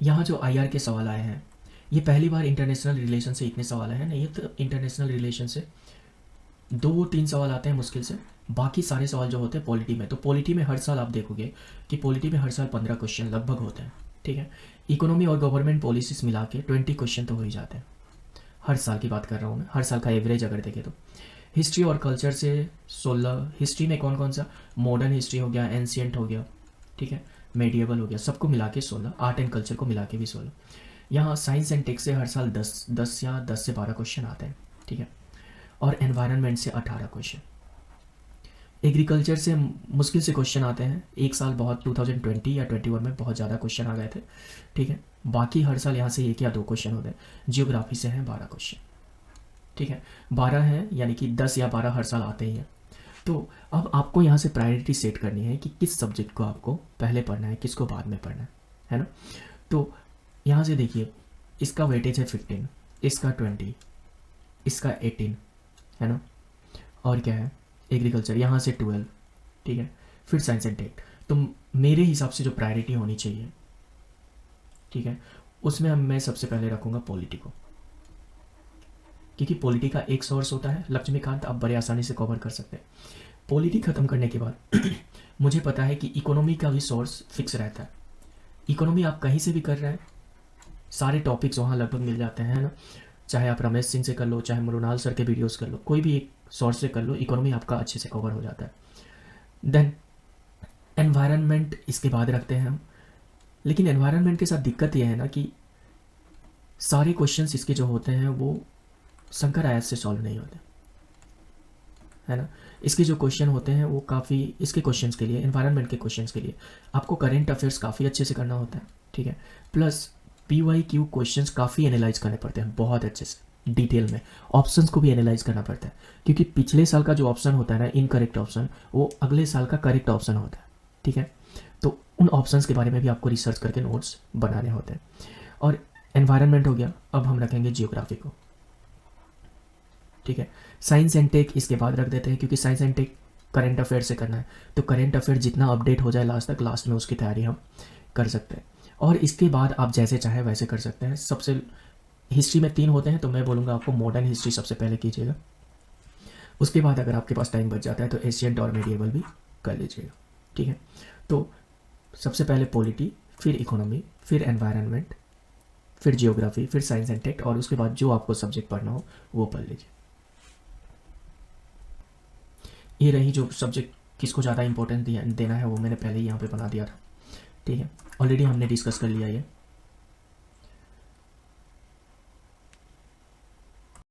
यहाँ जो आईआर के सवाल आए हैं, ये पहली बार इंटरनेशनल रिलेशन से इतने सवाल आए हैं, नहीं तो इंटरनेशनल रिलेशन से 2-3 सवाल आते हैं मुश्किल से। बाकी सारे सवाल जो होते हैं पॉलिटी में, तो पॉलिटी में हर साल आप देखोगे कि पॉलिटी में हर साल 15 क्वेश्चन लगभग होते हैं, ठीक है। इकोनॉमी और गवर्नमेंट पॉलिसीज मिला के 20 क्वेश्चन तो हो ही जाते हैं, हर साल की बात कर रहा हूँ मैं, हर साल का एवरेज अगर देखें तो। हिस्ट्री और कल्चर से 16, हिस्ट्री में कौन कौन सा, मॉडर्न हिस्ट्री हो गया, एंशियंट हो गया, ठीक है, मेडिएवल हो गया, सबको मिला के 16, आर्ट एंड कल्चर को मिला के भी 16। यहाँ साइंस एंड टेक से हर साल 10 या 10 से 12 क्वेश्चन आते हैं, ठीक है, और एनवायरनमेंट से 18 क्वेश्चन। एग्रीकल्चर से मुश्किल से क्वेश्चन आते हैं, एक साल बहुत 2020 या 21 में बहुत ज़्यादा क्वेश्चन आ गए थे, ठीक है। बाकी हर साल यहाँ से 1 या 2 क्वेश्चन होते हैं। जियोग्राफी से हैं 12 क्वेश्चन, ठीक है, 12 हैं, यानी कि 10 या 12 हर साल आते ही हैं। तो अब आपको यहाँ से प्रायोरिटी सेट करनी है कि किस सब्जेक्ट को आपको पहले पढ़ना है, किसको बाद में पढ़ना है ना। तो यहाँ से देखिए, इसका वेटेज है 15, इसका 20, इसका 18, है ना, और क्या है, एग्रीकल्चर यहाँ से 12, ठीक है, फिर साइंस एंड टेक। तो मेरे हिसाब से जो प्रायोरिटी होनी चाहिए, ठीक है, उसमें मैं सबसे पहले रखूँगा पॉलिटी को, क्योंकि पॉलिटी का एक सोर्स होता है लक्ष्मीकांत, आप बड़े आसानी से कवर कर सकते हैं। पॉलिटी ख़त्म करने के बाद मुझे पता है कि इकोनॉमी का भी सोर्स फिक्स रहता है। इकोनॉमी आप कहीं से भी कर रहे हैं, सारे टॉपिक्स वहाँ लगभग मिल जाते हैं, है ना, चाहे आप रमेश सिंह से कर लो, चाहे मृणाल सर के वीडियोस कर लो, कोई भी एक सोर्स से कर लो, इकोनॉमी आपका अच्छे से कवर हो जाता है। देन एनवायरनमेंट इसके बाद रखते हैं हम, लेकिन एनवायरनमेंट के साथ दिक्कत यह है ना कि सारे क्वेश्चंस इसके जो होते हैं वो शंकर आयात से सॉल्व नहीं होते, है ना। इसके जो क्वेश्चन होते हैं वो काफ़ी, इसके क्वेश्चंस के लिए, एनवायरनमेंट के क्वेश्चंस के लिए आपको करंट अफेयर्स काफ़ी अच्छे से करना होता है, ठीक है, प्लस PYQ क्वेश्चंस काफ़ी एनालाइज करने पड़ते हैं बहुत अच्छे से, डिटेल में। ऑप्शंस को भी एनालाइज करना पड़ता है, क्योंकि पिछले साल का जो ऑप्शन होता है ना, इनकरेक्ट ऑप्शन, वो अगले साल का करेक्ट ऑप्शन होता है, ठीक है। तो उन ऑप्शंस के बारे में भी आपको रिसर्च करके नोट्स बनाने होते हैं। और एनवायरनमेंट हो गया, अब हम रखेंगे जियोग्राफी को, ठीक है। साइंस एंड टेक इसके बाद रख देते हैं, क्योंकि science and take current affair से करना है, तो करंट अफेयर जितना अपडेट हो जाए लास्ट में उसकी तैयारी हम कर सकते हैं। और इसके बाद आप जैसे चाहे वैसे कर सकते हैं। सबसे हिस्ट्री में 3 होते हैं, तो मैं बोलूँगा आपको मॉडर्न हिस्ट्री सबसे पहले कीजिएगा, उसके बाद अगर आपके पास टाइम बच जाता है तो एशियंट और मेडिएवल भी कर लीजिएगा, ठीक है। तो सबसे पहले पॉलिटी, फिर इकोनॉमी, फिर एनवायरनमेंट, फिर जियोग्राफी, फिर साइंस एंड टेक, और उसके बाद जो आपको सब्जेक्ट पढ़ना हो वो पढ़ लीजिए। ये रही जो सब्जेक्ट किसको ज़्यादा इंपॉर्टेंस देना है, वो मैंने पहले ही यहाँ पे बना दिया था, ठीक है, ऑलरेडी हमने डिस्कस कर लिया ये।